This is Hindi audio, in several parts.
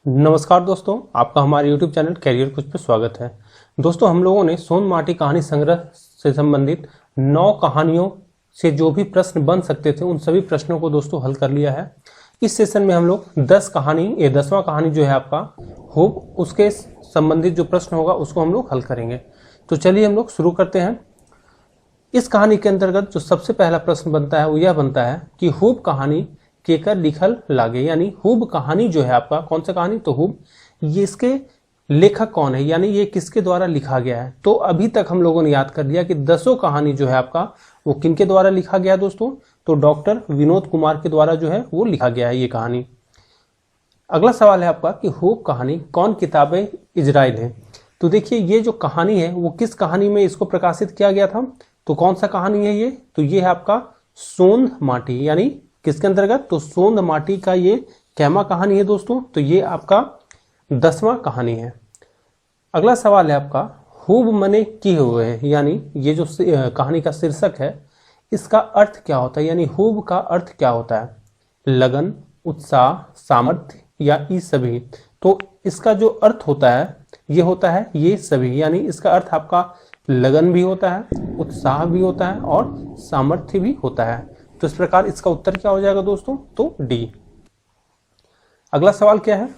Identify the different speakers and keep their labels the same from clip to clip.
Speaker 1: नमस्कार दोस्तों, आपका हमारे YouTube चैनल कैरियर कुछ पे स्वागत है। दोस्तों, हम लोगों ने सोन माटी कहानी संग्रह से संबंधित 9 कहानियों से जो भी प्रश्न बन सकते थे उन सभी प्रश्नों को दोस्तों हल कर लिया है। इस सेशन में हम लोग 10वां कहानी जो है आपका होप, उसके संबंधित जो प्रश्न होगा उसको हम लोग हल करेंगे। तो चलिए हम लोग शुरू करते हैं। इस कहानी के अंतर्गत जो सबसे पहला प्रश्न बनता है वो यह बनता है कि होप कहानी केकर लिखल लागे, यानी हुब कहानी जो है आपका, कौन सा कहानी, तो हुब, ये इसके लेखक कौन है, यानी ये किसके द्वारा लिखा गया है। तो अभी तक हम लोगों ने याद कर लिया कि 10 कहानी जो है आपका वो किनके द्वारा लिखा गया है दोस्तों, तो डॉक्टर विनोद कुमार के द्वारा जो है वो लिखा गया है ये कहानी। अगला सवाल है आपका कि हुब कहानी कौन किताबें इजराइल है। तो देखिए, ये जो कहानी है वो किस कहानी में इसको प्रकाशित किया गया था, तो कौन सा कहानी है ये, तो ये है आपका सोंध माटी, यानी किसके अंतर्गत, तो सोंध माटी का ये कैमा कहानी है दोस्तों। तो ये आपका 10वां कहानी है। अगला सवाल है आपका हुब मने की हुए है, यानी ये जो कहानी का शीर्षक है इसका अर्थ क्या होता है, यानी हुब का अर्थ क्या होता है, लगन, उत्साह, सामर्थ्य या ये सभी। तो इसका जो अर्थ होता है ये होता है ये सभी, यानी इसका अर्थ आपका लगन भी होता है, उत्साह भी होता है और सामर्थ्य भी होता है। तो इस प्रकार इसका उत्तर क्या हो जाएगा दोस्तों, तो डी। अगला सवाल क्या है,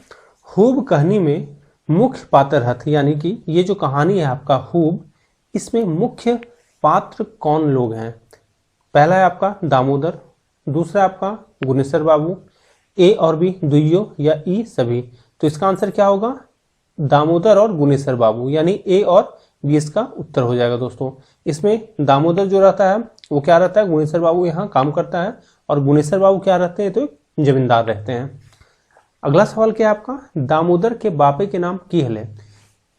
Speaker 1: हुब कहानी में मुख्य पात्र हथ, यानी कि ये जो कहानी है आपका हुब, इसमें मुख्य पात्र कौन लोग हैं। पहला है आपका दामोदर, दूसरा आपका गुनेश्वर बाबू, ए और बी दुइयो या ई सभी। तो इसका आंसर क्या होगा, दामोदर और गुनेश्वर बाबू, यानी ए और बी इसका उत्तर हो जाएगा दोस्तों। इसमें दामोदर जो रहता है वो क्या रहता है, गुनेश्वर बाबू यहाँ काम करता है, और गुनेश्वर बाबू क्या रहते हैं, तो जमींदार रहते हैं। अगला सवाल क्या है आपका, दामोदर के बापे के नाम की हले।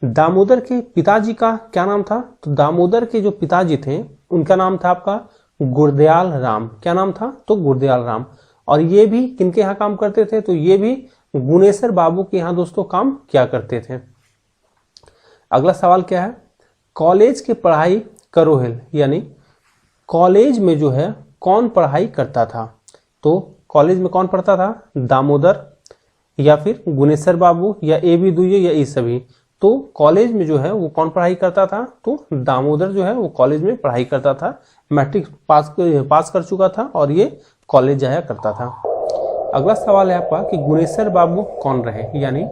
Speaker 1: दामोदर के पिताजी का क्या नाम था, तो दामोदर के जो पिताजी थे उनका नाम था आपका गुरदयाल राम। क्या नाम था, तो गुरदयाल राम। और ये भी किनके यहाँ काम करते थे, तो ये भी गुनेश्वर बाबू के यहाँ दोस्तों काम क्या करते थे। अगला सवाल क्या है, कॉलेज की पढ़ाई करोहिल, यानी कॉलेज में जो है कौन पढ़ाई करता था। तो कॉलेज में कौन पढ़ता था, दामोदर या फिर गुनेश्वर बाबू या ए बी दुइये या ई सभी। तो कॉलेज में जो है वो कौन पढ़ाई करता था, तो दामोदर जो है वो कॉलेज में पढ़ाई करता था, मैट्रिक पास कर चुका था और ये कॉलेज जाया करता था। अगला सवाल है आपका कि गुनेश्वर बाबू कौन रहे, यानी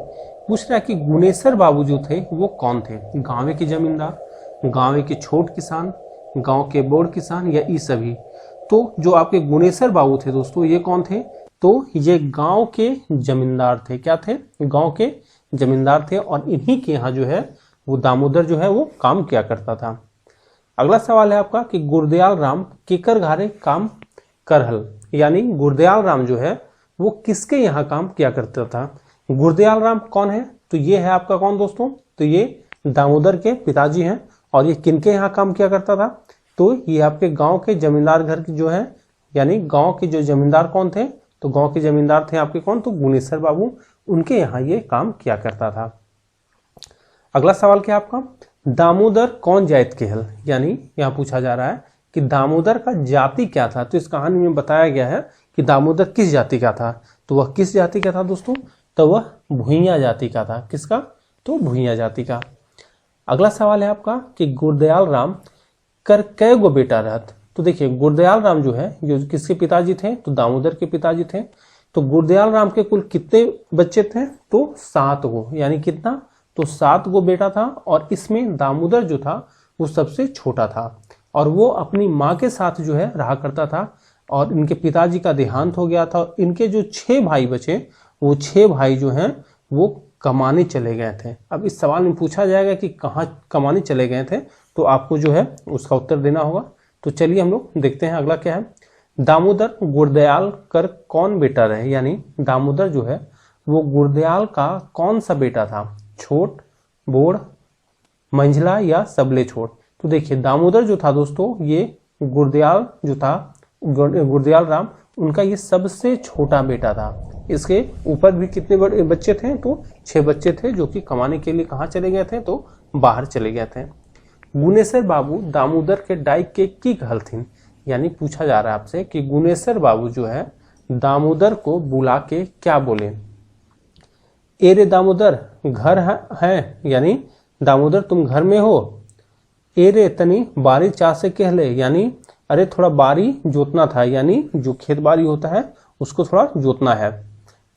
Speaker 1: पूछ रहा है कि गुनेश्वर बाबू जो थे वो कौन थे, गांव के जमींदार, गांव के छोट किसान, गांव के बड़ किसान या ई सभी। तो जो आपके गुनेश्वर बाबू थे दोस्तों ये कौन थे, तो ये गांव के जमींदार थे। क्या थे, गांव के जमींदार थे, और इन्हीं के यहाँ जो है वो दामोदर जो है वो काम किया करता था। अगला सवाल है आपका कि गुरदयाल राम केकर घारे काम करहल, यानी गुरदयाल राम जो है वो किसके यहाँ काम किया करता था। गुरदयाल राम कौन है, तो ये है आपका कौन दोस्तों, तो ये दामोदर के पिताजी हैं, और ये किनके यहाँ काम किया करता था, तो ये आपके गांव के जमींदार घर जो है, यानी गांव के जो जमींदार कौन थे, तो गांव के जमींदार थे आपके कौन, तो गुनेश्वर बाबू, उनके यहाँ ये काम किया करता था। अगला सवाल क्या आपका, दामोदर कौन जात के हल, यानी यहाँ पूछा जा रहा है कि दामोदर का जाति क्या था। तो इस कहानी में बताया गया है कि दामोदर किस जाति का था, तो वह किस जाति का था दोस्तों, तो वह भुइयां जाति का था। किसका, तो भुइयां जाति का। अगला सवाल है आपका कि गुरदयाल राम कर कै गो बेटा रहत। तो देखिए, गुरदयाल राम जो है जो किसके पिताजी थे, तो दामोदर के पिताजी थे। तो गुरदयाल राम के कुल कितने बच्चे थे, तो 7 गो, यानी कितना, तो 7 गो बेटा था, और इसमें दामोदर जो था वो सबसे छोटा था, और वो अपनी माँ के साथ जो है रहा करता था, और इनके पिताजी का देहांत हो गया था, और इनके जो 6 भाई बचे वो 6 भाई जो हैं वो कमाने चले गए थे। अब इस सवाल में पूछा जाएगा कि कहाँ कमाने चले गए थे, तो आपको जो है उसका उत्तर देना होगा। तो चलिए हम लोग देखते हैं अगला क्या है, दामोदर गुरदयाल कर कौन बेटा रहे, यानी दामोदर जो है वो गुरदयाल का कौन सा बेटा था, छोट, बोड़, मंझला या सबले छोट। तो देखिए, दामोदर जो था दोस्तों ये गुरदयाल जो था, गुरदयाल राम, उनका ये सबसे छोटा बेटा था। इसके ऊपर भी कितने बड़े बच्चे थे, तो 6 बच्चे थे, जो कि कमाने के लिए कहाँ चले गए थे, तो बाहर चले गए थे। गुनेश्वर बाबू दामोदर के डाई के की कहलथिन, यानी पूछा जा रहा है आपसे कि गुनेश्वर बाबू जो है दामोदर को बुला के क्या बोले। ए रे दामोदर घर है, यानी दामोदर तुम घर में हो। ए रे तनी बारी चा से कह ले, यानी अरे थोड़ा बारी जोतना था, यानी जो खेत बारी होता है उसको थोड़ा जोतना है।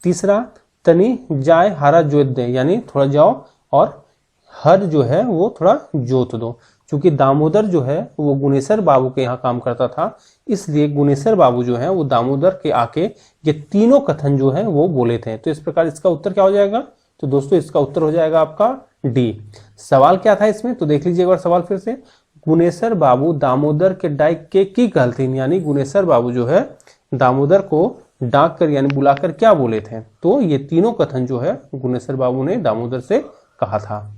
Speaker 1: तीसरा, तनी जाए हारा जोत दे, यानी थोड़ा जाओ और हर जो है वो थोड़ा जोत दो। क्योंकि दामोदर जो है वो गुनेसर बाबू के यहाँ काम करता था, इसलिए गुनेसर बाबू जो है वो दामोदर के आके ये तीनों कथन जो है वो बोले थे। तो इस प्रकार इसका उत्तर क्या हो जाएगा? तो दोस्तों इसका उत्तर हो जाएगा आपका डी। सवाल क्या था इसमें, तो देख लीजिए एक बार सवाल फिर से। गुनेसर बाबू दामोदर के डाक के की कहलथिन, यानी गुनेसर बाबू जो है दामोदर को डाक कर यानी बुलाकर क्या बोले थे? तो ये तीनों कथन जो है गुनेसर बाबू ने दामोदर से कहा था।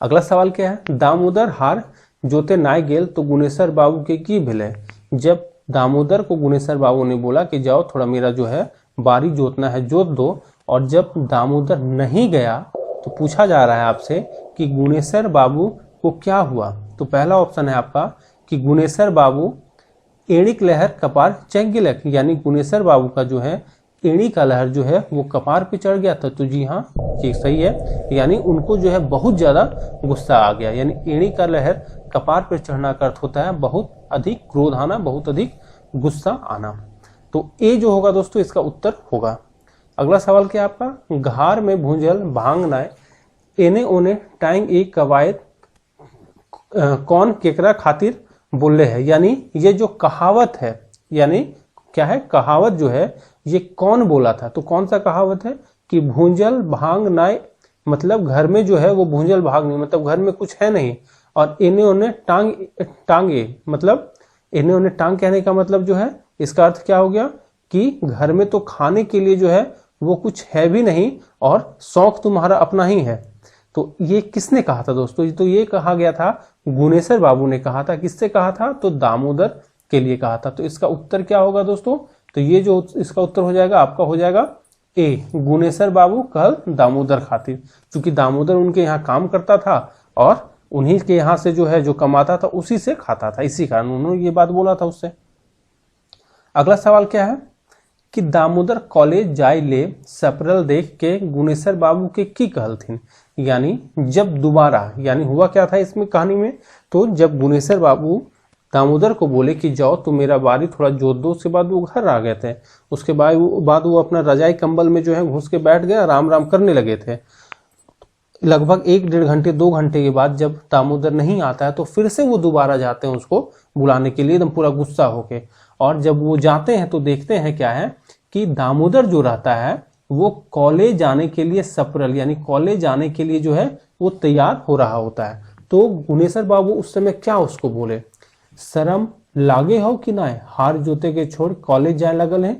Speaker 1: अगला सवाल क्या है? दामोदर हार जोते नाय गेल तो गुनेसर बाबू के की भेले। जब दामोदर को गुनेसर बाबू ने बोला कि जाओ थोड़ा मेरा जो है बारी जोतना है जोत दो, और जब दामोदर नहीं गया तो पूछा जा रहा है आपसे कि गुनेसर बाबू को क्या हुआ। तो पहला ऑप्शन है आपका कि गुनेसर बाबू एणिक लहर कपार चढ़ गिलक, यानी गुनेसर बाबू का जो है एड़ी का लहर जो है वो कपार पे चढ़ गया था। तो जी हाँ, ठीक सही है, यानी उनको जो है बहुत ज्यादा गुस्सा आ गया। यानी एड़ी का लहर कपार पे चढ़ना का अर्थ होता है बहुत अधिक क्रोध आना, बहुत अधिक गुस्सा आना। तो ए जो होगा दोस्तों इसका उत्तर होगा। अगला सवाल क्या आपका? घार में भूंजल भांग नाय एने ओने टाइम एक कवायद कौन केकरा खातिर बोले है। यानी ये जो कहावत है, यानी क्या है कहावत जो है ये कौन बोला था? तो कौन सा कहावत है कि भूंजल भांग नाय, मतलब घर में जो है वो भूंजल भाग नहीं, मतलब घर में कुछ है नहीं, और इन्हें उन्हें टांगे, मतलब इन्हें उन्हें टांग कहने का मतलब जो है इसका अर्थ क्या हो गया कि घर में तो खाने के लिए जो है वो कुछ है भी नहीं और शौक तुम्हारा अपना ही है। तो ये किसने कहा था दोस्तों? तो ये कहा गया था गुनेसर बाबू ने कहा था। किससे कहा था? तो दामोदर के लिए कहा था। तो इसका उत्तर क्या होगा दोस्तों? तो ये जो इसका उत्तर हो जाएगा आपका हो जाएगा ए, गुनेसर बाबू कल दामोदर खातिर, क्योंकि दामोदर उनके यहाँ काम करता था और उन्हीं के यहाँ से जो है जो कमाता था उसी से खाता था, इसी कारण उन्होंने ये बात बोला था उससे। अगला सवाल क्या है कि दामोदर कॉलेज जाय ले सपरल देख के गुनेसर बाबू के की कहलथिन। यानी जब दोबारा, यानी हुआ क्या था इसमें कहानी में, तो जब गुनेसर बाबू दामोदर को बोले कि जाओ तो मेरा बारी थोड़ा जोत दो, उसके बाद वो घर आ गए थे। उसके बाद वो अपना रजाई कंबल में जो है घुस के बैठ गए, आराम आराम करने लगे थे। लगभग 1-1.5 घंटे 2 घंटे के बाद जब दामोदर नहीं आता है तो फिर से वो दोबारा जाते हैं उसको बुलाने के लिए, एकदम पूरा गुस्सा होके। और जब वो जाते हैं तो देखते हैं क्या है कि दामोदर जो रहता है वो कॉलेज जाने के लिए सपरल, यानी कॉलेज जाने के लिए जो है वो तैयार हो रहा होता है। तो गुनेसर बाबू उस समय क्या उसको बोले? शर्म लागे हो कि ना हार जोते के छोड़ कॉलेज जाए लगल है।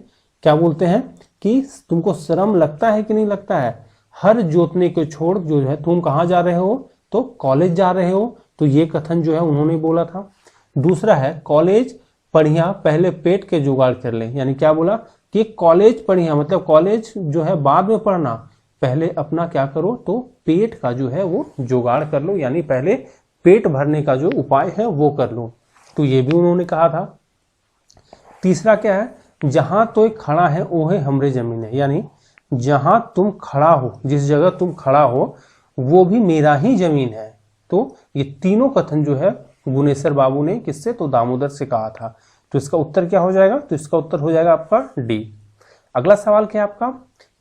Speaker 1: क्या बोलते हैं कि तुमको शर्म लगता है कि नहीं लगता है? हर जोतने को छोड़ जो है तुम कहाँ जा रहे हो? तो कॉलेज जा रहे हो। तो ये कथन जो है उन्होंने बोला था। दूसरा है कॉलेज पढ़िया पहले पेट के जुगाड़ कर ले, यानी क्या बोला कि कॉलेज पढ़िया मतलब कॉलेज जो है बाद में पढ़ना, पहले अपना क्या करो तो पेट का जो है वो जुगाड़ कर लो, यानी पहले पेट भरने का जो उपाय है वो कर लो। तो ये भी उन्होंने कहा था। तीसरा क्या है? जहां तो एक खड़ा है वो है हमरे जमीन है, यानी जहां तुम खड़ा हो, जिस जगह तुम खड़ा हो वो भी मेरा ही जमीन है। तो ये तीनों कथन जो है गुनेसर बाबू ने किससे? तो दामोदर से कहा था। तो इसका उत्तर क्या हो जाएगा? तो इसका उत्तर हो जाएगा आपका डी। अगला सवाल क्या है आपका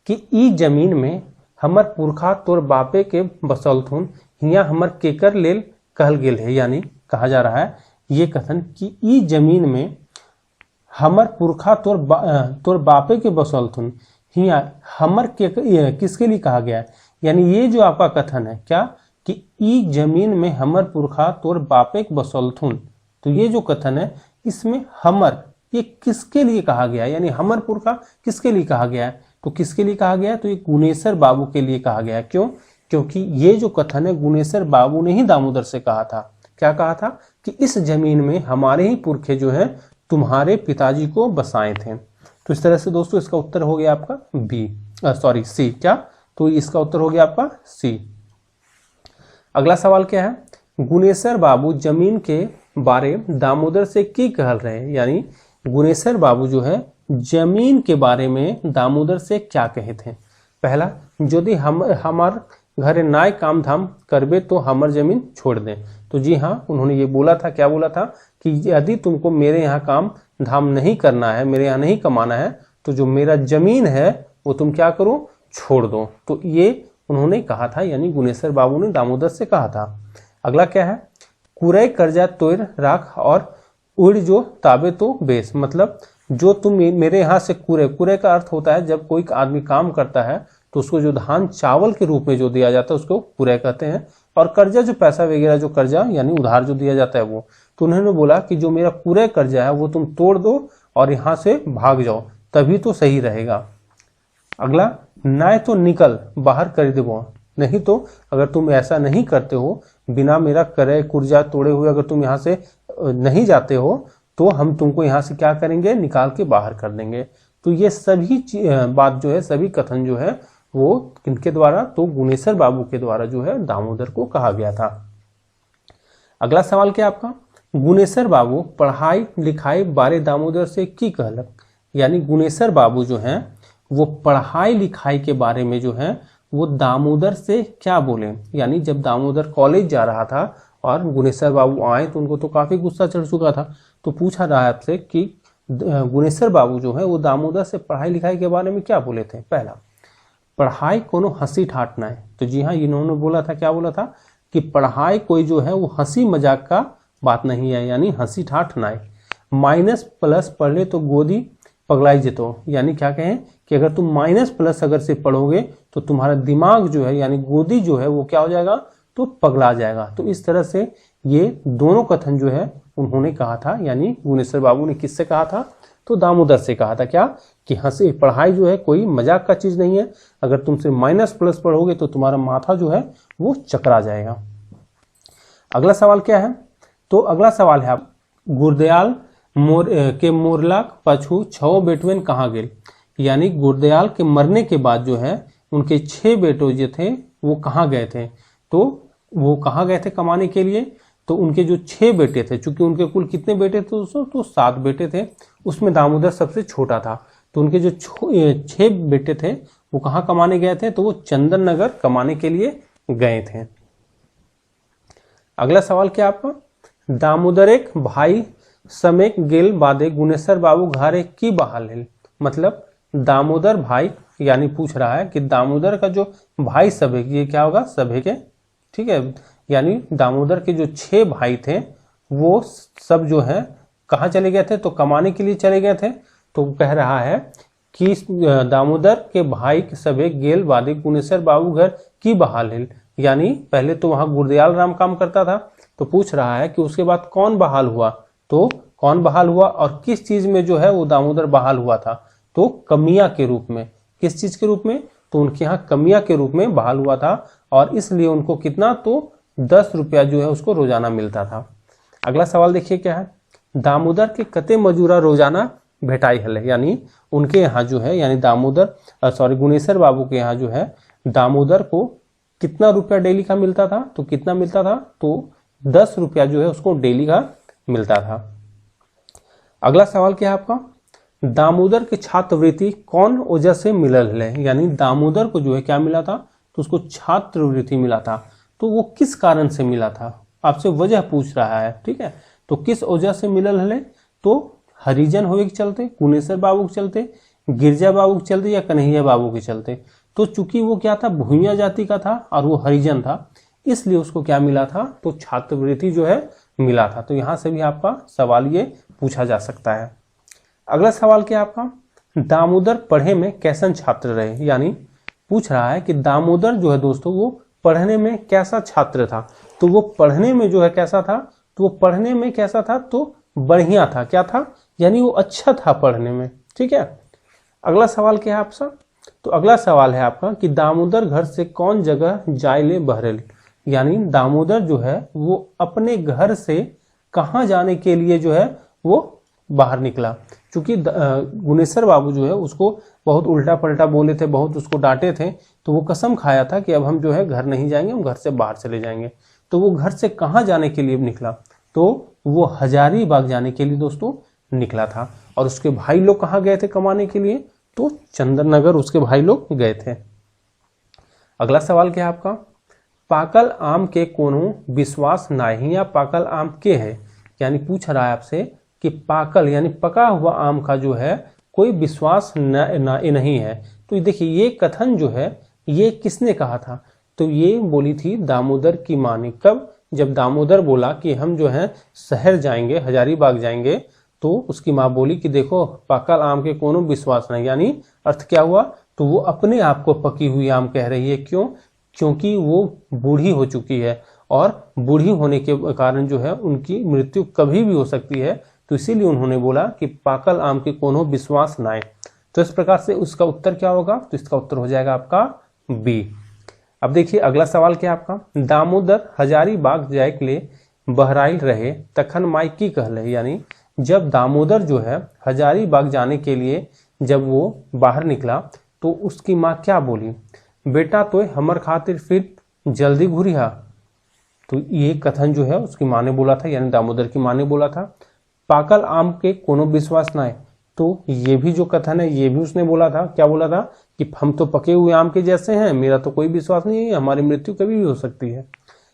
Speaker 1: कि ई जमीन में हमर पुरखा तोर बापे के बसौलथुन हिया हमर केकर लेल कहल गेल है। यानी कहा जा रहा है ये कथन कि ई जमीन में हमर पुरखा तोर बापे के बसौलथुन हिया हमर किसके लिए कहा गया है? यानी ये जो आपका कथन है क्या कि ई जमीन में हमर पुरखा तोर बापे के बसौलथुन, तो ये जो कथन है इसमें हमर ये किसके लिए कहा गया है? यानी हमर पुरखा किसके लिए कहा गया है? तो किसके लिए कहा गया है? तो ये गुनेसर बाबू के लिए कहा गया है। क्यों? क्योंकि ये जो कथन है गुनेसर बाबू ने ही दामोदर से कहा था। क्या कहा था कि इस जमीन में हमारे ही पुरखे जो है तुम्हारे पिताजी को बसाए थे। तो इस तरह से दोस्तों इसका उत्तर हो गया आपका सी। क्या? तो इसका उत्तर हो गया आपका सी। अगला सवाल क्या है? गुनेसर बाबू जमीन के बारे दामोदर से की कहल रहे, यानी गुनेसर बाबू जो है जमीन के बारे में दामोदर से क्या कहे थे? पहला, यदि हम हमार घरे नाय काम धाम करबे तो हमर जमीन छोड़ दें। तो जी हाँ, उन्होंने ये बोला था, क्या बोला था कि यदि तुमको मेरे यहाँ काम धाम नहीं करना है, मेरे यहाँ नहीं कमाना है, तो जो मेरा जमीन है वो तुम क्या करो, छोड़ दो। तो ये उन्होंने कहा था, यानी गुनेश्वर बाबू ने दामोदर से कहा था। अगला क्या है, कुरै कर्जा तोड़ राख और उड़ जो ताबे तो बेस। मतलब जो तुम मेरे यहाँ से कुरै का अर्थ होता है जब कोई आदमी काम करता है तो उसको जो धान चावल के रूप में जो दिया जाता है उसको कुरै कहते हैं, और कर्जा जो पैसा वगैरह जो कर्जा यानी उधार जो दिया जाता है वो। तो उन्होंने बोला कि जो मेरा कुरै कर्जा है वो तुम तोड़ दो और यहाँ से भाग जाओ, तभी तो सही रहेगा। अगला, नाय तो निकल बाहर कर देवो, नहीं तो अगर तुम ऐसा नहीं करते हो, बिना मेरा करे कुर्जा तोड़े हुए अगर तुम यहाँ से नहीं जाते हो तो हम तुमको यहाँ से क्या करेंगे, निकाल के बाहर कर देंगे। तो ये सभी बात जो है, सभी कथन जो है वो किनके द्वारा, तो गुनेश्वर बाबू के द्वारा जो है दामोदर को कहा गया था। अगला सवाल क्या आपका, गुनेश्वर बाबू पढ़ाई लिखाई बारे दामोदर से की कहलक। यानी गुनेश्वर बाबू जो हैं वो पढ़ाई लिखाई के बारे में जो है वो दामोदर से क्या बोले। यानी जब दामोदर कॉलेज जा रहा था और गुनेश्वर बाबू आए तो उनको तो काफी गुस्सा चढ़ चुका था, तो पूछा रहा है आपसे कि गुनेश्वर बाबू जो है वो दामोदर से पढ़ाई लिखाई के बारे में क्या बोले थे। पहला, पढ़ाई कोनो हंसी ठाट ना है। तो जी हाँ, इन्होंने बोला था, क्या बोला था कि पढ़ाई कोई जो है वो हंसी मजाक का बात नहीं है, यानी हंसी ठाठ ना है। माइनस प्लस पढ़ ले तो गोदी पगलाई जेतो। यानी क्या कहें कि अगर तुम माइनस प्लस अगर से पढ़ोगे तो तुम्हारा दिमाग जो है यानी गोदी जो है वो क्या हो जाएगा, तो पगला जाएगा। तो इस तरह से ये दोनों कथन जो है उन्होंने कहा था, यानी गुनेश्वर बाबू ने किससे कहा था, तो दामोदर से कहा था। क्या कि हंसी पढ़ाई जो है कोई मजाक का चीज नहीं है, अगर तुमसे माइनस प्लस पढ़ोगे तो तुम्हारा माथा जो है वो चकरा जाएगा। अगला सवाल क्या है, तो अगला सवाल है गुरदयाल के मोरला पछू 6 बेटवन कहाँ गए। यानी गुरदयाल के मरने के बाद जो है उनके 6 बेटो जो थे वो कहाँ गए थे। तो वो कहाँ गए थे कमाने के लिए, तो उनके जो 6 बेटे थे, चूंकि उनके कुल कितने बेटे थे दोस्तों, तो 7 बेटे थे, उसमें दामोदर सबसे छोटा था। तो उनके जो 6 बेटे थे वो कहाँ कमाने गए थे, तो वो चंदन नगर कमाने के लिए गए थे। अगला सवाल क्या आपका, दामोदर एक भाई समेक गेल बादे गुनेश्वर बाबू घरे की बहाल है। मतलब दामोदर भाई, यानी पूछ रहा है कि दामोदर का जो भाई सब है, ये क्या होगा, सभे के, ठीक है। यानी दामोदर के जो 6 भाई थे वो सब जो है कहाँ चले गए थे, तो कमाने के लिए चले गए थे। तो कह रहा है कि दामोदर के भाई सभे गेल बादे गुनेश्वर बाबू घर की बहाल है। यानी पहले तो वहां गुरदयाल राम काम करता था, तो पूछ रहा है कि उसके बाद कौन बहाल हुआ, तो कौन बहाल हुआ और किस चीज में जो है वो दामोदर बहाल हुआ था, तो कमिया के रूप में। किस चीज के रूप में, तो उनके यहाँ कमिया के रूप में बहाल हुआ था, और इसलिए उनको कितना, तो 10 रुपया जो है उसको रोजाना मिलता था। अगला सवाल देखिए क्या है, दामोदर के कते मजूरा रोजाना भेटाई हले। यानी उनके यहाँ जो है, यानी दामोदर गुनेश्वर बाबू के यहाँ जो है दामोदर को कितना रुपया डेली का मिलता था, तो कितना मिलता था, तो 10 रुपया जो है उसको डेली का मिलता था। अगला सवाल क्या है आपका, दामोदर के छात्रवृत्ति कौन वजह से मिलल है। यानी दामोदर को जो है क्या मिला था, तो उसको छात्रवृत्ति मिला था, तो वो किस कारण से मिला था, आपसे वजह पूछ रहा है, ठीक है। तो किस वजह से मिलल है, तो हरिजन होने के चलते, गुनेश्वर बाबू के चलते, गिरजा बाबू के चलते, या कन्हैया बाबू के चलते। तो चूंकि वो क्या था, भूमिया जाति का था और वो हरिजन था, इसलिए उसको क्या मिला था, तो छात्रवृत्ति जो है मिला था। तो यहां से भी आपका सवाल ये पूछा जा सकता है। अगला सवाल क्या आपका, दामोदर पढ़े में कैसन छात्र रहे। यानी पूछ रहा है कि दामोदर जो है दोस्तों वो पढ़ने में कैसा छात्र था। तो वो पढ़ने में जो है कैसा था, तो वो पढ़ने में कैसा था, तो बढ़िया था। क्या था, यानी वो अच्छा था पढ़ने में, ठीक है। अगला सवाल क्या है आपका, तो अगला सवाल है आपका कि दामोदर घर से कौन जगह जायले बहरेल। यानी दामोदर जो है वो अपने घर से कहाँ जाने के लिए जो है वो बाहर निकला। क्योंकि गुनेश्वर बाबू जो है उसको बहुत उल्टा पलटा बोले थे, बहुत उसको डांटे थे, तो वो कसम खाया था कि अब हम जो है घर नहीं जाएंगे, हम घर से बाहर चले जाएंगे। तो वो घर से कहाँ जाने के लिए निकला, तो वो हजारीबाग जाने के लिए दोस्तों निकला था। और उसके भाई लोग कहाँ गए थे कमाने के लिए, तो चंदन नगर उसके भाई लोग गए थे। अगला सवाल क्या है आपका, पाकल आम के कोनो विश्वास नाही या पाकल आम के है, यानी पूछ रहा है आपसे कि पाकल यानी पका हुआ आम का जो है कोई विश्वास नहीं है। तो देखिए ये कथन जो है ये किसने कहा था, तो ये बोली थी दामोदर की माँ ने। कब, जब दामोदर बोला कि हम जो है शहर जाएंगे, हजारीबाग जाएंगे, तो उसकी माँ बोली कि देखो पाकल आम के कोनो विश्वास नहीं, यानी अर्थ क्या हुआ, तो वो अपने आप को पकी हुई आम कह रही है। क्यों, क्योंकि वो बूढ़ी हो चुकी है और बूढ़ी होने के कारण जो है उनकी मृत्यु कभी भी हो सकती है, तो इसीलिए उन्होंने बोला कि पाकल आम के कोनो विश्वास नाय। तो इस प्रकार से उसका उत्तर क्या होगा, तो इसका उत्तर हो जाएगा आपका बी। अब देखिए अगला सवाल क्या आपका, दामोदर हजारीबाग जाए के लिए बहराइल रहे तखन माई की कहले, यानी जब दामोदर जो है हजारीबाग जाने के लिए जब वो बाहर निकला तो उसकी माँ क्या बोली, बेटा तो हमर खातिर फिर जल्दी घुरिहा। तो ये कथन जो है उसकी माँ ने बोला था, यानी दामोदर की माँ ने बोला था। पाकल आम के कोनो विश्वास ना है, तो ये भी जो कथन है ये भी उसने बोला था। क्या बोला था कि हम तो पके हुए आम के जैसे हैं, मेरा तो कोई विश्वास नहीं है, हमारी मृत्यु कभी भी हो सकती है।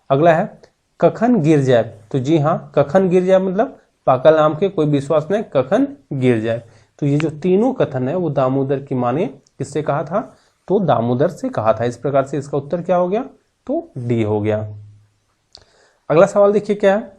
Speaker 1: अगला है कखन गिर जाए, तो जी हाँ, कखन गिर जाए मतलब पाकल आम के कोई विश्वास नहीं, कखन गिर जाए। तो ये जो तीनों कथन है वो दामोदर की माँ ने किससे कहा था, तो दामोदर से कहा था। इस प्रकार से इसका उत्तर क्या हो गया, तो डी हो गया। अगला सवाल देखिए क्या है,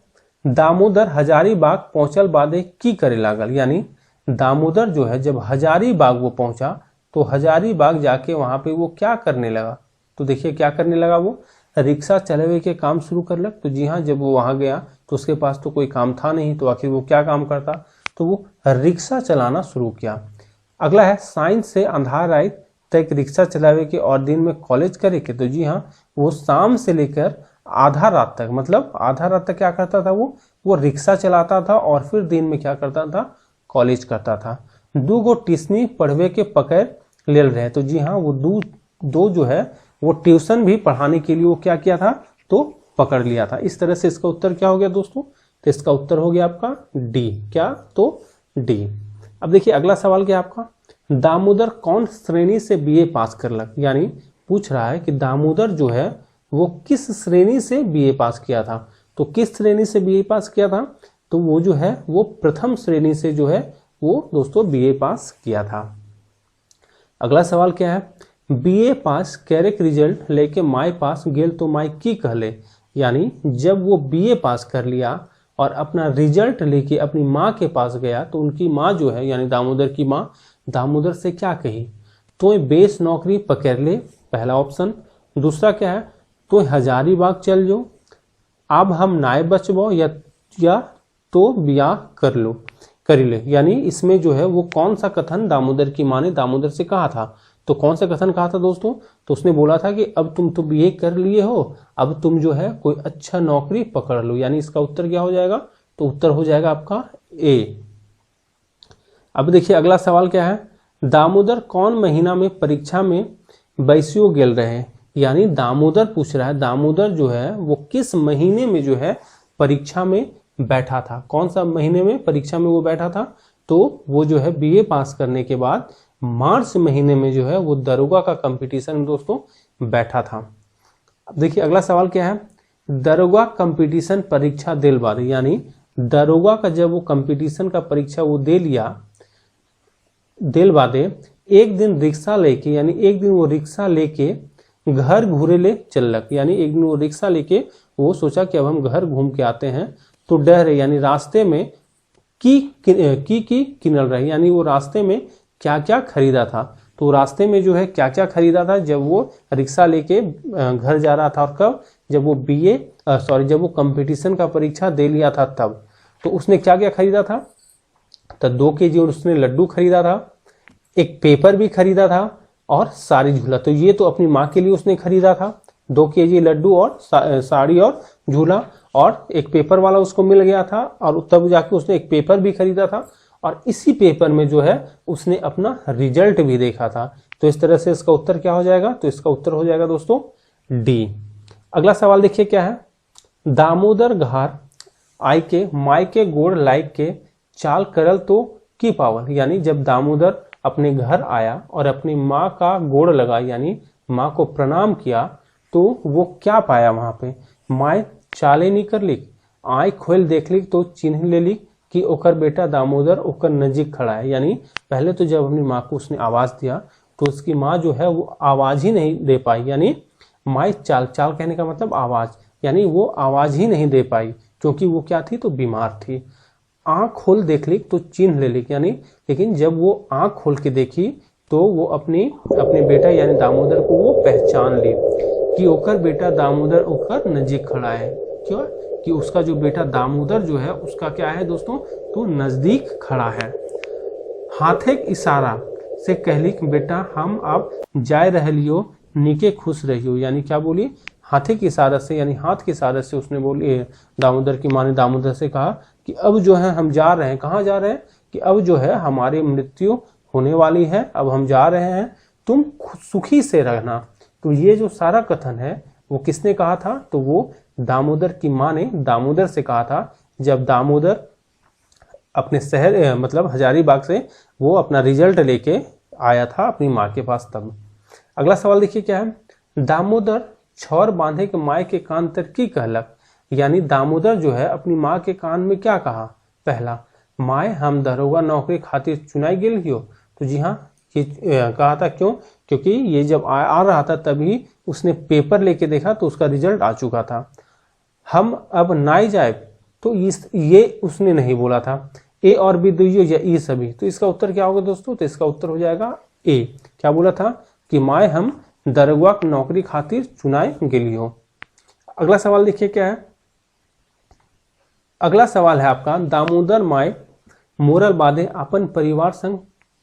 Speaker 1: दामोदर हजारीबाग पहुंचल बादे की करे लागल, यानी दामोदर जो है जब हजारीबाग वो पहुंचा तो हजारीबाग जाके वहां पे वो क्या करने लगा, तो देखिए क्या करने लगा, वो रिक्शा चलावे के काम शुरू कर लग। तो जी हाँ, जब वो वहां गया तो उसके पास तो कोई काम था नहीं, तो आखिर वो क्या काम करता, तो वो रिक्शा चलाना शुरू किया। अगला है साइंस से अंधार आई तक रिक्शा चलावे के और दिन में कॉलेज करे के, तो जी हाँ, वो शाम से लेकर आधा रात तक, मतलब आधा रात तक क्या करता था, वो रिक्शा चलाता था और फिर दिन में क्या करता था, कॉलेज करता था। दो गो ट्यूशनी पढ़वे के पकड़ ले रहे, तो जी हाँ, वो दो जो है वो ट्यूशन भी पढ़ाने के लिए वो क्या किया था, तो पकड़ लिया था। इस तरह से इसका उत्तर क्या हो गया दोस्तों, तो इसका उत्तर हो गया आपका डी। क्या, तो डी। अब देखिए अगला सवाल क्या आपका, दामोदर कौन श्रेणी से बीए पास करलक, यानी पूछ रहा है कि दामोदर जो है वो किस श्रेणी से बीए पास किया था। तो किस श्रेणी से बीए पास किया था, तो वो जो है वो प्रथम श्रेणी से जो है वो दोस्तों बीए पास किया था। अगला सवाल क्या है, बीए पास कैरेक रिजल्ट लेके माई पास गेल तो माई की कहले, यानी जब वो बीए पास कर लिया और अपना रिजल्ट लेके अपनी माँ के पास गया तो उनकी माँ जो है यानी दामोदर की माँ दामोदर से क्या कही, तो बेस नौकरी पकड़ ले, पहला ऑप्शन। दूसरा क्या है, तो हजारीबाग चल जो, अब हम नाय बचबो, या तो ब्याह कर ले, यानी इसमें जो है वो कौन सा कथन दामोदर की माँ ने दामोदर से कहा था, तो कौन सा कथन कहा था दोस्तों, तो उसने बोला था कि अब तुम तो बीए कर लिए हो, अब तुम जो है कोई अच्छा नौकरी पकड़ लो, यानी इसका उत्तर क्या हो जाएगा, तो उत्तर हो जाएगा आपका ए। अब देखिए अगला सवाल क्या है, दामोदर कौन महीना में परीक्षा में बैसियो गेल रहे, यानी दामोदर पूछ रहा है दामोदर जो है वो किस महीने में जो है परीक्षा में बैठा था, कौन सा महीने में परीक्षा में वो बैठा था, तो वो जो है बीए पास करने के बाद मार्च महीने में जो है वो दरोगा का कंपटीशन में दोस्तों बैठा था। अब देखिए अगला सवाल क्या है, दरोगा कंपटीशन परीक्षा देल बाद, यानी दरोगा का जब वो कंपटीशन का परीक्षा वो दे लिया देल बादे एक दिन रिक्शा लेके, यानी एक दिन वो रिक्शा लेके घर घूरे ले चलक, यानी एक दिन वो रिक्शा लेके वो सोचा कि अब हम घर घूम के आते हैं, तो डर यानी रास्ते में की किनल रहे, यानी वो रास्ते में क्या क्या खरीदा था, तो रास्ते में जो है क्या क्या खरीदा था जब वो रिक्शा लेके घर जा रहा था, और कब, जब वो जब वो कंपटीशन का परीक्षा दे लिया था तब, तो उसने क्या क्या खरीदा था, तो 2 केजी उसने लड्डू खरीदा था, एक पेपर भी खरीदा था और साड़ी झूला, तो ये तो अपनी माँ के लिए उसने खरीदा था, 2 केजी लड्डू और साड़ी और झूला, और एक पेपर वाला उसको मिल गया था और तब जाके उसने एक पेपर भी खरीदा था, और इसी पेपर में जो है उसने अपना रिजल्ट भी देखा था। तो इस तरह से इसका उत्तर क्या हो जाएगा, तो इसका उत्तर हो जाएगा दोस्तों डी। अगला सवाल देखिए क्या है, दामोदर घर आई के माई के गोड़ लाइक के चाल करल तो की पावल, यानी जब दामोदर अपने घर आया और अपनी माँ का गोड़ लगा, यानी माँ को प्रणाम किया तो वो क्या पाया वहां पे, माए चाले नहीं कर ली, आँख खोल देख ली तो चिन्ह ले ली कि ओकर बेटा दामोदर ओकर नजीक खड़ा है। यानी पहले तो जब अपनी माँ को उसने आवाज दिया तो उसकी माँ जो है वो आवाज ही नहीं दे पाई, यानी माई चाल, चाल कहने का मतलब आवाज, यानी वो आवाज ही नहीं दे पाई क्योंकि वो क्या थी, तो बीमार थी। आंख खोल देख ली तो चिन्ह ले ली, यानी लेकिन जब वो आंख खोल के देखी तो वो अपने बेटा यानी दामोदर को वो पहचान ली कि ओकर बेटा दामोदर ओकर नजीक खड़ा है। क्यों, कि उसका जो बेटा दामोदर जो है उसका क्या है दोस्तों, तो नजदीक खड़ा है। हाथे के इशारा से कहली कि बेटा हम अब जाए रहलियो, नीके खुश रहियो, यानी क्या बोली, हाथे के इशारे से, यानी हाथ के इशारे से उसने बोली, दामोदर की माँ ने दामोदर से कहा कि अब जो है हम जा रहे हैं। कहाँ जा रहे हैं, कि अब जो है हमारी मृत्यु होने वाली है, अब हम जा रहे हैं, तुम सुखी से रहना। तो ये जो सारा कथन है वो किसने कहा था, तो वो दामोदर की माँ ने दामोदर से कहा था, जब दामोदर अपने शहर मतलब हजारीबाग से वो अपना रिजल्ट लेके आया था अपनी माँ के पास तब। अगला सवाल देखिए क्या है, दामोदर छौर बांधे के माए के कान तर की कहलक, यानी दामोदर जो है अपनी माँ के कान में क्या कहा, पहला माए हम दरोगा नौकरी खातिर चुनाई गेल हियो। तो जी हाँ, ये कहा था, क्यों, क्योंकि ये जब आ रहा था तभी उसने पेपर लेके देखा तो उसका रिजल्ट आ चुका था। हम अब नाई जाए, तो ये उसने नहीं बोला था। ए और बी दुइयो या ई सभी, तो इसका उत्तर क्या होगा दोस्तों, तो इसका उत्तर हो जाएगा ए। क्या बोला था कि माए हम दरोगा की नौकरी खातिर चुनाए गेलियो। अगला सवाल देखिए क्या है, अगला सवाल है आपका, दामोदर माए मोरल बादे अपन परिवार संग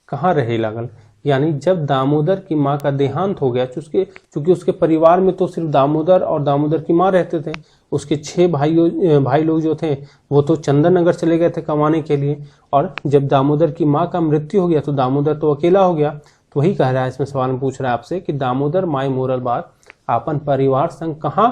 Speaker 1: कहाँ रहे लागल। यानी जब दामोदर की माँ का देहांत हो गया, चूंकि उसके परिवार में तो सिर्फ दामोदर और दामोदर की माँ रहते थे, उसके 6 भाई लोग जो थे वो तो चंदन नगर चले गए थे कमाने के लिए, और जब दामोदर की माँ का मृत्यु हो गया तो दामोदर तो अकेला हो गया। तो वही कह रहा है इसमें सवाल में पूछ रहा है आपसे कि दामोदर माई मोरल बाद अपन परिवार संग कहाँ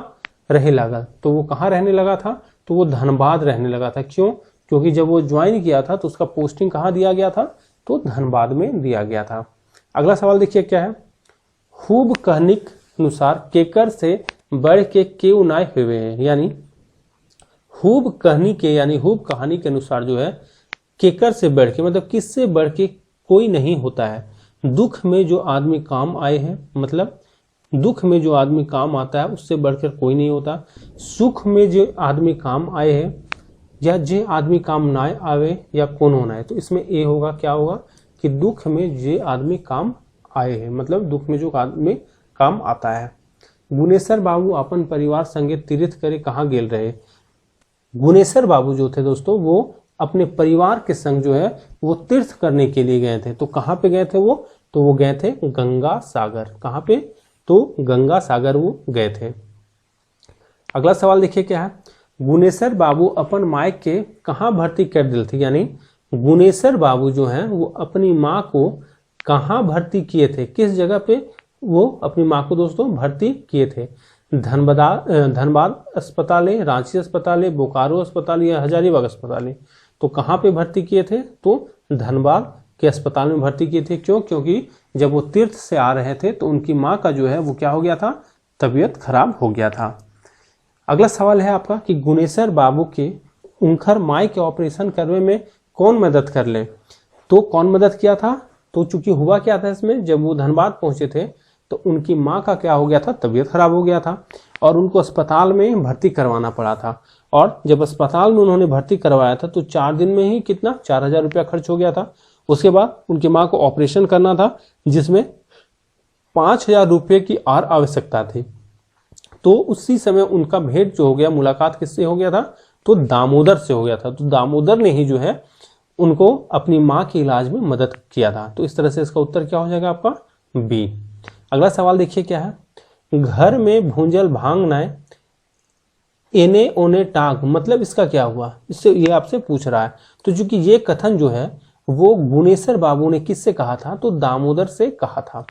Speaker 1: रहे लागल। तो वो कहाँ रहने लगा था, तो वो धनबाद रहने लगा था। क्यों, क्योंकि जब वो ज्वाइन किया था तो उसका पोस्टिंग कहाँ दिया गया था, तो धनबाद में दिया गया था। अगला सवाल देखिए क्या है, खूब कहनिक अनुसार केकर से बढ़ के क्यों नाय हुए हैं। यानी खूब कहनी के, यानी खूब कहानी के अनुसार जो है केकर से बढ़ के, मतलब किससे बढ़ के कोई नहीं होता है। दुख में जो आदमी काम आए हैं, मतलब दुख में जो आदमी काम आता है उससे बढ़कर कोई नहीं होता। सुख में जो आदमी काम आए हैं, या जे आदमी काम ना आवे या कौन होना है, तो इसमें ए होगा, क्या होगा, कि दुख में जे आदमी काम आए हैं, मतलब दुख में जो आदमी काम आता है। गुनेश्वर बाबू अपन परिवार संगे तीर्थ करे कहाँ गेल रहे। गुनेश्वर बाबू जो थे दोस्तों वो अपने परिवार के संग जो है वो तीर्थ करने के लिए गए थे। तो कहाँ पे गए थे वो, तो वो गए थे गंगा सागर। कहाँ पे, तो गंगा सागर वो गए थे। अगला सवाल देखिए क्या है, गुनेश्वर बाबू अपन माय के कहाँ भर्ती कर दिल थे। यानी गुनेश्वर बाबू जो हैं वो अपनी माँ को कहाँ भर्ती किए थे, किस जगह पे वो अपनी माँ को दोस्तों भर्ती किए थे। धनबाद अस्पताल, रांची अस्पताल, बोकारो अस्पताल या हजारीबाग अस्पताल। तो कहाँ पे भर्ती किए थे, तो धनबाद के अस्पताल में भर्ती किए थे। क्यों, क्योंकि जब वो तीर्थ से आ रहे थे तो उनकी माँ का जो है वो क्या हो गया था, तबीयत खराब हो गया था। अगला सवाल है आपका कि गुनेश्वर बाबू के उनखर माई के ऑपरेशन करने में कौन मदद कर ले। तो कौन मदद किया था, तो चूंकि हुआ क्या था इसमें, जब वो धनबाद पहुंचे थे तो उनकी माँ का क्या हो गया था, तबीयत खराब हो गया था और उनको अस्पताल में भर्ती करवाना पड़ा था। और जब अस्पताल में उन्होंने भर्ती करवाया था तो 4 दिन में ही कितना 4000 रुपया खर्च हो गया था। उसके बाद उनकी माँ को ऑपरेशन करना था जिसमें 5000 रुपये की और आवश्यकता थी। तो उसी समय उनका भेंट जो हो गया, मुलाकात किससे हो गया था, तो दामोदर से हो गया था। तो दामोदर ने ही जो है उनको अपनी माँ के इलाज में मदद किया था। तो इस तरह से इसका उत्तर क्या हो जाएगा आपका, बी। अगला सवाल देखिए क्या है, घर में भूंजल भांग नाय एने ओने टांग, मतलब इसका क्या हुआ, इससे ये आपसे पूछ रहा है। तो चूंकि ये कथन जो है वो गुनेश्वर बाबू ने किससे कहा था, तो दामोदर से कहा था।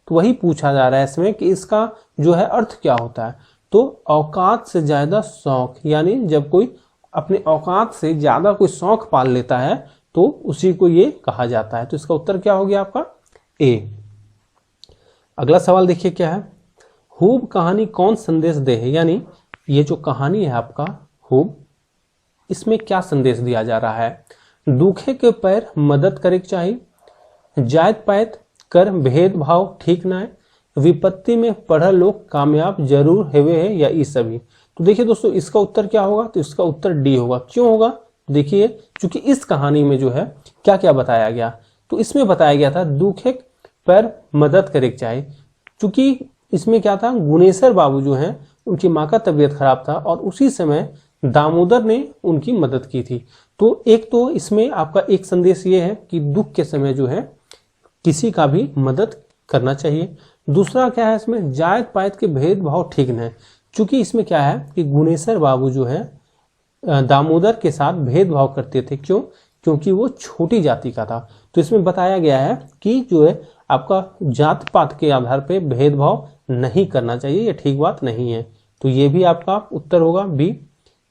Speaker 1: तो वही पूछा जा रहा है इसमें कि इसका जो है अर्थ क्या होता है। तो औकात से ज्यादा शौक, यानी जब कोई अपने औकात से ज्यादा कोई शौक पाल लेता है तो उसी को ये कहा जाता है। तो इसका उत्तर क्या हो गया आपका, ए। अगला सवाल देखिए क्या है, खूब कहानी कौन संदेश दे है, यानी ये जो कहानी है आपका खूब, इसमें क्या संदेश दिया जा रहा है। दुखे के पैर मदद करे के चाहिए, जात पात कर भेदभाव ठीक ना है, विपत्ति में पढ़ल लोग कामयाब जरूर हेवे है, या ई सभी। तो देखिए दोस्तों इसका उत्तर क्या होगा, तो इसका उत्तर डी होगा। क्यों होगा, देखिए क्योंकि इस कहानी में जो है क्या क्या बताया गया, तो इसमें बताया गया था दुखे पर मदद करे के चाहिए। चूंकि इसमें क्या था, गुनेश्वर बाबू जो हैं उनकी माँ का तबीयत खराब था और उसी समय दामोदर ने उनकी मदद की थी। तो एक तो इसमें आपका एक संदेश ये है कि दुख के समय जो है किसी का भी मदद करना चाहिए। दूसरा क्या है, इसमें जात पात के भेदभाव ठीक न है। चूंकि इसमें क्या है कि गुनेश्वर बाबू जो है दामोदर के साथ भेदभाव करते थे। क्यों, क्योंकि वो छोटी जाति का था। तो इसमें बताया गया है कि जो है आपका जात पात के आधार पे भेदभाव नहीं करना चाहिए, ये ठीक बात नहीं है। तो ये भी आपका उत्तर होगा बी।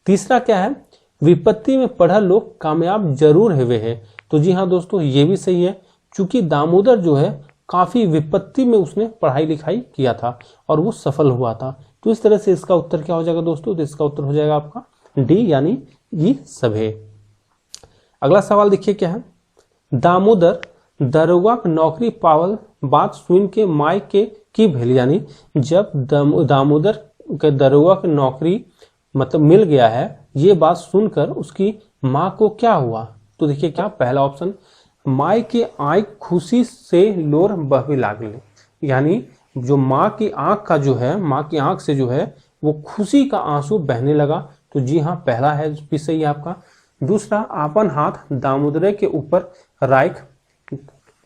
Speaker 1: तीसरा क्या है, विपत्ति में पढ़ल लोग कामयाब जरूर हुए हैं। तो जी हाँ दोस्तों, ये भी सही है। चूंकि दामोदर जो है काफी विपत्ति में उसने पढ़ाई लिखाई किया था और वो सफल हुआ था। तो इस तरह से इसका उत्तर क्या हो जाएगा दोस्तों, तो इसका उत्तर हो जाएगा आपका डी, यानी ये सब है। अगला सवाल देखिए क्या है, दामोदर दरोगा की नौकरी पावल बात सुन के माई के की भेल, यानी जब दामोदर के दरोगा की नौकरी मतलब मिल गया है, ये बात सुनकर उसकी माँ को क्या हुआ। तो देखिए क्या, पहला ऑप्शन, माई के आंख खुशी से लोर बहवे लागले, यानी जो माँ की आंख का जो है, माँ की आंख से जो है वो खुशी का आंसू बहने लगा। तो जी हाँ, पहला है भी सही है आपका। दूसरा, आपन हाथ दामोदर के ऊपर राइख,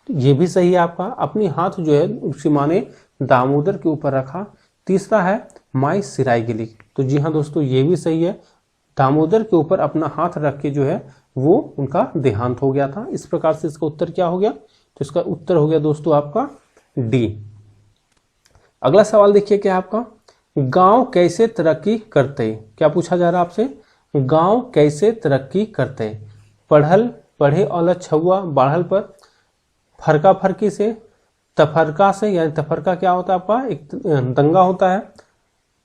Speaker 1: ये भी सही है आपका। अपनी हाथ जो है उसकी माँ ने दामोदर के ऊपर रखा। तीसरा है माई सिराई गिली, तो जी हाँ दोस्तों, ये भी सही है। दामोदर के ऊपर अपना हाथ रख के जो है वो उनका देहांत हो गया था। इस प्रकार से इसका उत्तर क्या हो गया, तो इसका उत्तर हो गया दोस्तों आपका डी। अगला सवाल देखिए क्या आपका, गांव कैसे तरक्की करते, क्या पूछा जा रहा है आपसे, गांव कैसे तरक्की करते। पढ़े और छुआ बाढ़ल पर, फरका फरकी से, तफरका से, यानी तफरका क्या होता है आपका, एक दंगा होता है।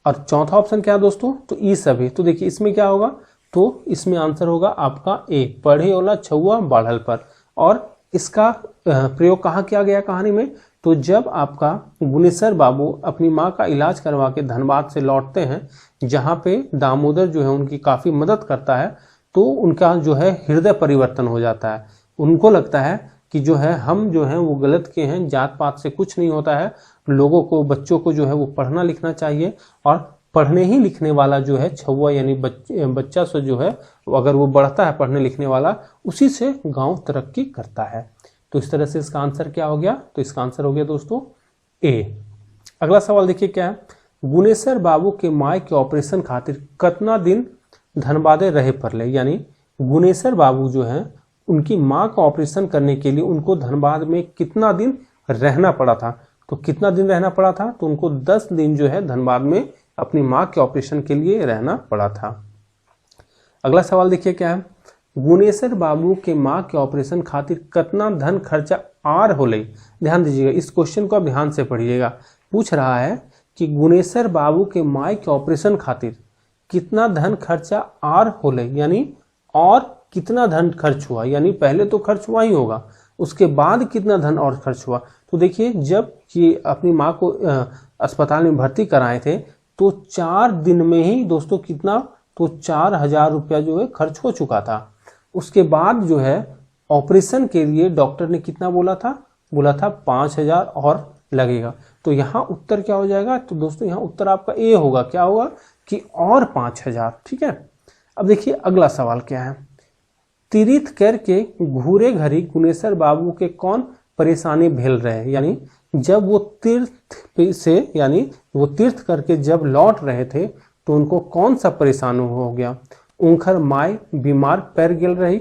Speaker 1: और चौथा ऑप्शन क्या है दोस्तों, तो ई सभी। तो देखिए इसमें क्या होगा, तो इसमें आंसर होगा आपका ए, पढ़े ओला छुआ बाढ़ल पर। और इसका प्रयोग कहाँ किया गया कहानी में, तो जब आपका गुनेश्वर बाबू अपनी माँ का इलाज करवा के धनबाद से लौटते हैं, जहाँ पे दामोदर जो है उनकी काफ़ी मदद करता है, तो उनका जो है हृदय परिवर्तन हो जाता है। उनको लगता है कि जो है हम जो है वो गलत के हैं, जात पात से कुछ नहीं होता है, लोगों को, बच्चों को जो है वो पढ़ना लिखना चाहिए, और पढ़ने ही लिखने वाला जो है छुआ यानी बच्चा से जो है अगर वो बढ़ता है पढ़ने लिखने वाला, उसी से गांव तरक्की करता है। तो इस तरह से इसका आंसर क्या हो गया, तो इसका आंसर हो गया दोस्तों ए। अगला सवाल देखिए क्या है, गुनेश्वर बाबू के माई के ऑपरेशन खातिर कितना दिन धनबादे रहे पड़ले, यानी गुनेश्वर बाबू जो है उनकी माँ का ऑपरेशन करने के लिए उनको धनबाद में कितना दिन रहना पड़ा था। तो कितना दिन रहना पड़ा था, तो उनको 10 दिन जो है धनबाद में अपनी माँ के ऑपरेशन के लिए रहना पड़ा था। अगला सवाल देखिए क्या है, गुनेश्वर बाबू के माँ के ऑपरेशन खातिर कितना धन खर्चा आर होले। ध्यान दीजिएगा, इस क्वेश्चन को आप ध्यान से पढ़िएगा। पूछ रहा है कि गुनेश्वर बाबू के माँ के ऑपरेशन खातिर कितना धन खर्चा आर होले, यानी और कितना धन खर्च हुआ, यानी पहले तो खर्च हुआ ही होगा, उसके बाद कितना धन और खर्च हुआ। तो देखिए जब ये अपनी माँ को अस्पताल में भर्ती कराए थे, तो 4 दिन में ही दोस्तों कितना, तो 4000 रुपया जो है खर्च हो चुका था। उसके बाद जो है ऑपरेशन के लिए डॉक्टर ने कितना बोला था, 5000 और लगेगा। तो यहाँ उत्तर क्या हो जाएगा, तो दोस्तों यहाँ उत्तर आपका ए होगा। क्या होगा कि और 5000। ठीक है। अब देखिए अगला सवाल क्या है, तीर्थ करके घूरे घरी गुनेश्वर बाबू के कौन परेशानी भेल रहे, यानी जब वो तीर्थ से, यानी वो तीर्थ करके जब लौट रहे थे तो उनको कौन सा परेशानी हो गया। उनकर माई बीमार पड़ गेल रही,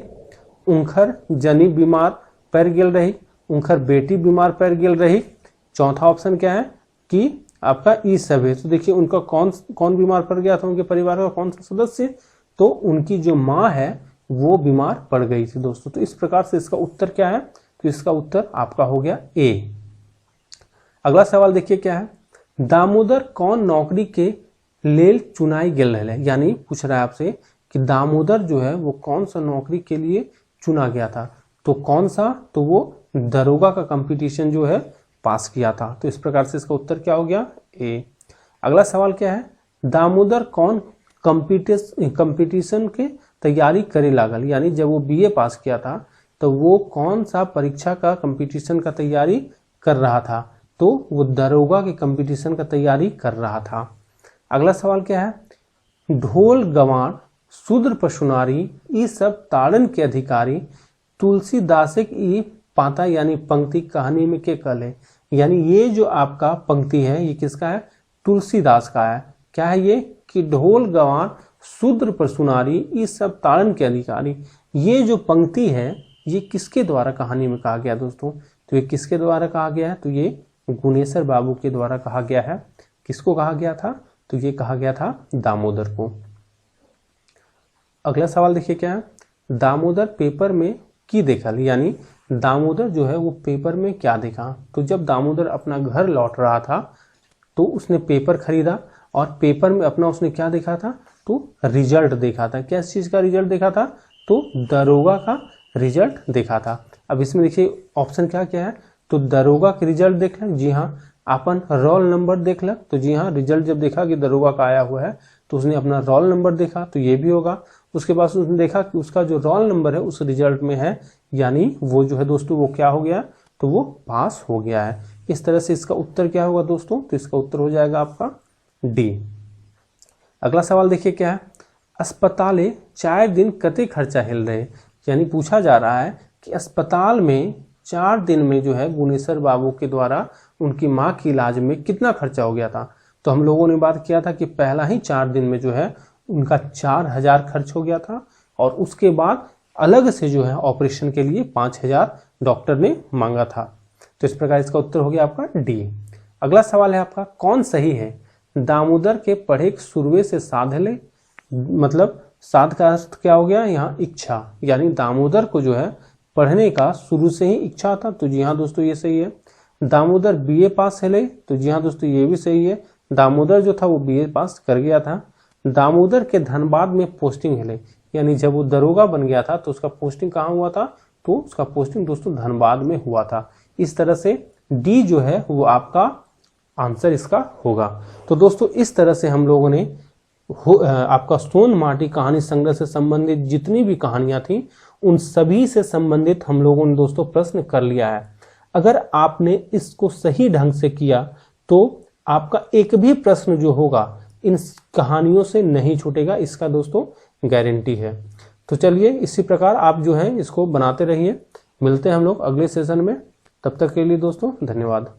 Speaker 1: उनकर जनी बीमार पड़ गेल रही, उनकर बेटी बीमार पड़ गेल रही। चौथा ऑप्शन क्या है कि आपका ई सब है। तो देखिए उनका कौन बीमार पड़ गया था, उनके परिवार का कौन सा सदस्य, तो उनकी जो माँ है वो बीमार पड़ गई थी दोस्तों। तो इस प्रकार से इसका उत्तर क्या है, तो इसका उत्तर आपका हो गया ए। अगला सवाल देखिए क्या है, दामोदर कौन नौकरी के लेल चुनाई गेल रहे, यानी पूछ रहा है आपसे कि दामोदर जो है वो कौन सा नौकरी के लिए चुना गया था। तो कौन सा, तो वो दरोगा का कंपटीशन जो है पास किया था। तो इस प्रकार से इसका उत्तर क्या हो गया, ए। अगला सवाल क्या है, दामोदर कौन कंपटीशन के तैयारी करे लागल, यानी जब वो बीए पास किया था तो वो कौन सा परीक्षा का कंपटीशन का तैयारी कर रहा था। तो वो दरोगा के कंपटीशन का तैयारी कर रहा था। अगला सवाल क्या है, ढोल गंवार शूद्र पशुनारी ई सब ताड़न के अधिकारी तुलसीदास ई पाता यानी पंक्ति कहानी में के कल है, यानी ये जो आपका पंक्ति है ये किसका है, तुलसीदास का है। क्या है ये कि ढोल गंवार शूद्र पशुनारी इस सब ताड़न के अधिकारी, ये जो पंक्ति है ये किसके द्वारा कहानी में कहा गया दोस्तों, तो ये किसके द्वारा कहा गया है, तो ये गुनेश्वर बाबू के द्वारा कहा गया है। किसको कहा गया था, तो ये कहा गया था दामोदर को। अगला सवाल देखिए क्या है, दामोदर पेपर में की देखल, यानी दामोदर जो है वो पेपर में क्या देखा। तो जब दामोदर अपना घर लौट रहा था तो उसने पेपर खरीदा और पेपर में अपना उसने क्या देखा था, तो रिजल्ट देखा था। किस चीज का रिजल्ट देखा था, तो दरोगा का रिजल्ट देखा था। अब इसमें देखिए ऑप्शन क्या क्या है, तो दरोगा के रिजल्ट देख लें, जी हाँ। अपन रोल नंबर देख लें, तो जी हाँ, रिजल्ट जब देखा कि दरोगा का आया हुआ है तो उसने अपना रोल नंबर देखा, तो ये भी होगा। उसके बाद उसने देखा कि उसका जो रोल नंबर है उस रिजल्ट में है, यानी वो जो है दोस्तों वो क्या हो गया, तो वो पास हो गया है। इस तरह से इसका उत्तर क्या होगा दोस्तों, तो इसका उत्तर हो जाएगा आपका डी। अगला सवाल देखिए क्या है, अस्पताले 4 दिन कते खर्चा हिल रहे, यानी पूछा जा रहा है कि अस्पताल में 4 दिन में जो है गुनेश्वर बाबू के द्वारा उनकी माँ के इलाज में कितना खर्चा हो गया था। तो हम लोगों ने बात किया था कि पहला ही 4 दिन में जो है उनका 4000 खर्च हो गया था और उसके बाद अलग से जो है ऑपरेशन के लिए 5000 डॉक्टर ने मांगा था। तो इस प्रकार इसका उत्तर हो गया आपका डी। अगला सवाल है आपका, कौन सही है, दामोदर के पढ़े शुरुए से साधले, मतलब साध का अर्थ क्या हो गया यहाँ, इच्छा, यानी दामोदर को जो है पढ़ने का शुरू से ही इच्छा था। तो जी हाँ दोस्तों ये सही है। दामोदर बीए पास है, तो जी हाँ दोस्तों ये भी सही है। दामोदर जो था वो बीए पास कर गया था। दामोदर के धनबाद में पोस्टिंग है, यानी जब वो दरोगा बन गया था तो उसका पोस्टिंग कहाँ हुआ था, तो उसका पोस्टिंग दोस्तों धनबाद में हुआ था। इस तरह से डी जो है वो आपका आंसर इसका होगा। तो दोस्तों इस तरह से हम लोगों ने आपका सोन माटी कहानी संग्रह से संबंधित जितनी भी कहानियां थी उन सभी से संबंधित हम लोगों ने दोस्तों प्रश्न कर लिया है। अगर आपने इसको सही ढंग से किया तो आपका एक भी प्रश्न जो होगा इन कहानियों से नहीं छूटेगा, इसका दोस्तों गारंटी है। तो चलिए इसी प्रकार आप जो है इसको बनाते रहिए। मिलते हैं हम लोग अगले सेशन में, तब तक के लिए दोस्तों धन्यवाद।